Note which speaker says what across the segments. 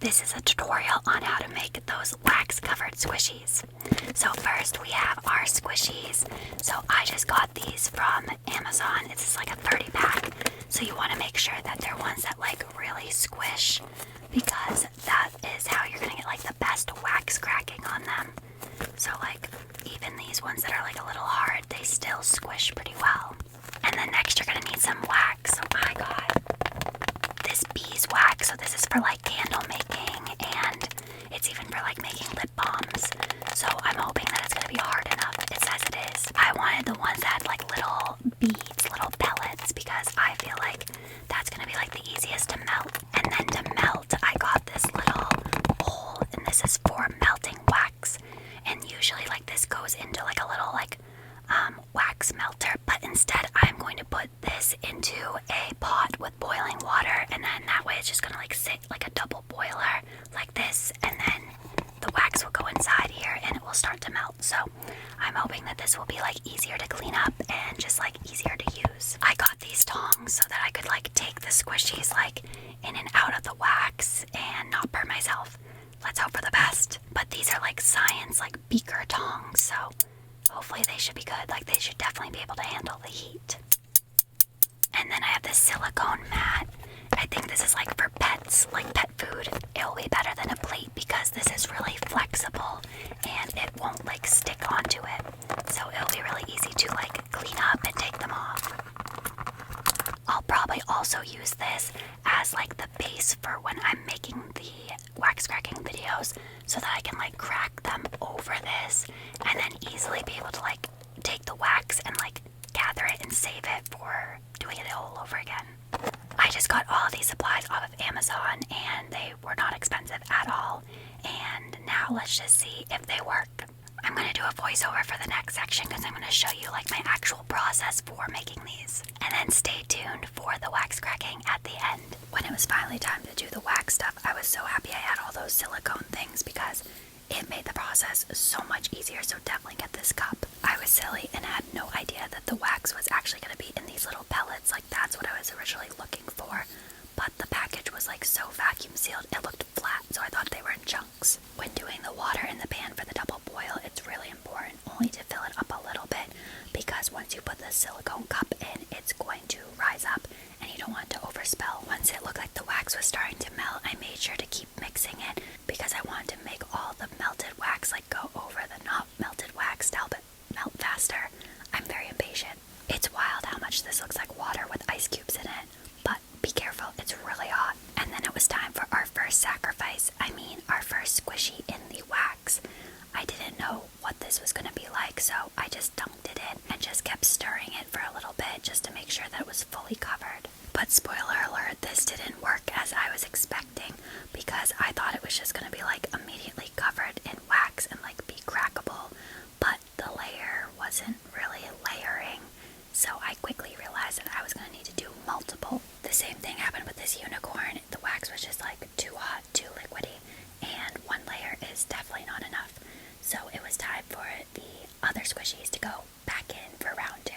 Speaker 1: This is a tutorial on how to make those wax-covered squishies. So first we have our squishies. So I just got these from Amazon. It's like a 30 pack. So you want to make sure that they're ones that like really squish, because that is how you're going to get like the best wax cracking on them. So like even these ones that are like a little hard, they still squish pretty well. And then next you're going to need some wax. So I got this beeswax. So this is for like candle making, and it's even for like making lip balms. So I'm hoping that it's going to be hard enough. It says it is. I wanted the ones that had like little beads, little pellets, because I feel like that's going to be like the easiest to melt. And then to melt, I got this little bowl, and this is for melting wax. And usually like this goes into like a little like wax melter, but instead I'm going to put this into a pot with boiling water, and then that way it's just gonna like sit like a double boiler like this, and then the wax will go inside here and it will start to melt. So I'm hoping that this will be like easier to clean up and just like easier to use. I got these tongs so that I could like take the squishies like in and out of the wax and not burn myself. Let's hope for the best. But these are like science like beaker tongs, so hopefully they should be good. Like they should definitely be able to handle the heat. And then I have this silicone mat. I think this is like for pets, like pet food. It will be better than a plate because this is really flexible and it won't like stick onto it. So it'll be really easy to like clean up and take them off. I'll probably also use this as like the base for when I'm making the wax cracking videos, so that I can like crack them over this and then easily be able to like take the wax and like gather it and save it for doing it all over again. I just got all of these supplies off of Amazon and they were not expensive at all. And now let's just see if they work. I'm going to do a voiceover for the next section because I'm going to show you like my actual process for making these. And then stay tuned for the wax cracking at the end. When it was finally time to do the wax stuff, I was so happy I had all those silicone things because it made the process so much easier. So definitely get this cup. I was silly and had no idea that the wax was actually going to be in these little pellets. Like that's what I was originally looking for. But the package was like so vacuum sealed, it looked flat, so I thought they were in chunks. When doing the water in the pan for the double boil, it's really important only to fill it up a little bit, because once you put the silicone cup in, it's going to rise up and you don't want it to overspill. Once it looked like the wax was starting to melt, I made sure to keep mixing it because I wanted to make all the melted wax like go over the not melted wax to help it melt faster. I'm very impatient. It's wild how much this looks like water with ice cubes in it, but be careful, it's really hot. And then it was time for our first sacrifice. Our first squishy in the wax. I didn't know what this was going to be like, so I just dunked it in and just kept stirring it for a little bit just to make sure that it was fully covered. But spoiler alert, this didn't work as I was expecting, because I thought it was just going to be like immediately covered in wax and like be crackable, but the layer wasn't really layering. So I quickly realized that I was going to need to do multiple. The same thing happened with this unicorn. The wax was just like too hot, too liquidy, and one layer is definitely not enough. So it was time for the other squishies to go back in for round 2.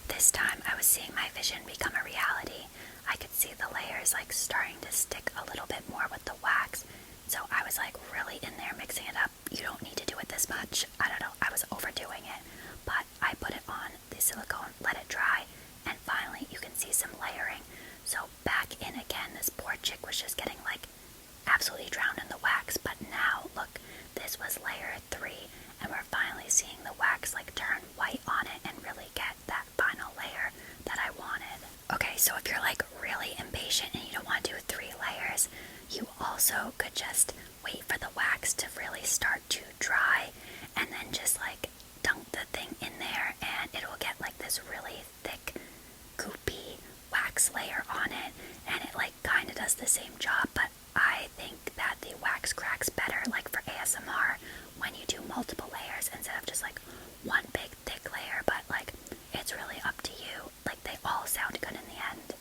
Speaker 1: This time I was seeing my vision become a reality. I could see the layers like starting to stick a little bit more with the wax. So I was like really in there mixing it up. You don't need to do it this much. I don't know, I was overdoing it. But I put it on the silicone, let it dry, and finally you can see some layering. So back in again, this poor chick was just getting like absolutely drowned in the wax. But now look, this was layer 3, and we're finally seeing the wax like turn white on it and really get that final layer that I wanted. Okay, so if you're like really impatient and you don't want to do 3 layers, you also could just wait for the wax to really start to dry and then just like dunk the thing in there, and it will get like this really thick goopy wax layer on it, and it like kind of does the same job. But I think that the wax cracks better like for ASMR when you do multiple layers instead of just like one big thick layer. But like it's really up to you. Like they all sound good in the end.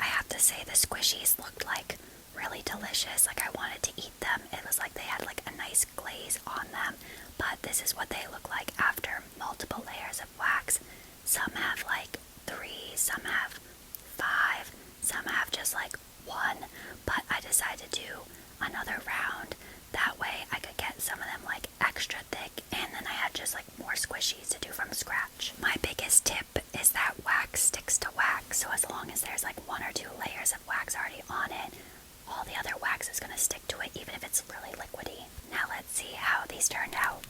Speaker 1: I have to say the squishies looked like really delicious. Like I wanted to eat them. It was like they had like a nice glaze on them. But this is what they look like after multiple layers of wax. Some have like 3, some have 5, some have just like 1. But I decided to do another round more squishies to do from scratch. My biggest tip is that wax sticks to wax, so as long as there's like 1 or 2 layers of wax already on it, all the other wax is going to stick to it even if it's really liquidy. Now let's see how these turned out.